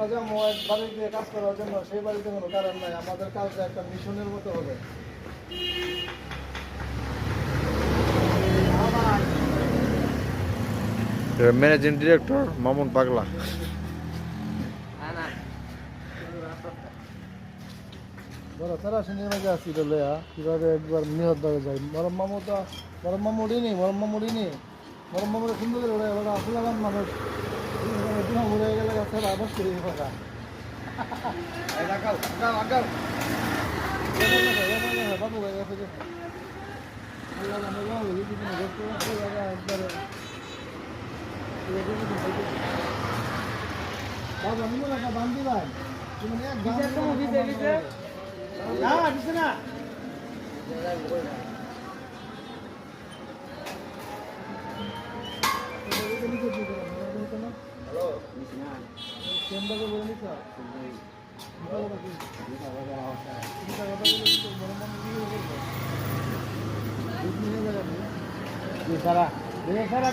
আমরা যাবো এক বাড়িতে কাজ করার জন্য, সেই বাড়িতে কোনো কারণ নাই, আমাদের কাজটা একটা মিশনের মতো হবে। ম্যানেজিং ডিরেক্টর মামুন পাগলা। ধরো তারা সিনেমা যে আসছিল লয়া কিভাবে একবার নিহত ভাবে যায়। মরম মামুটা মরম মামুড়িনি মরম মামুড়িনি মরম মামুড়ে সুন্দর করে ওরা ওরা আসলে মানুষ দিনা ঘুরে গেলে গাছের আবাস করে ফাঁকা বাবু হয়ে গেছে বান্ধি ভাই তুমি না দিছে না হ্যালো চেম্বারে বলে নিছ সারা সারা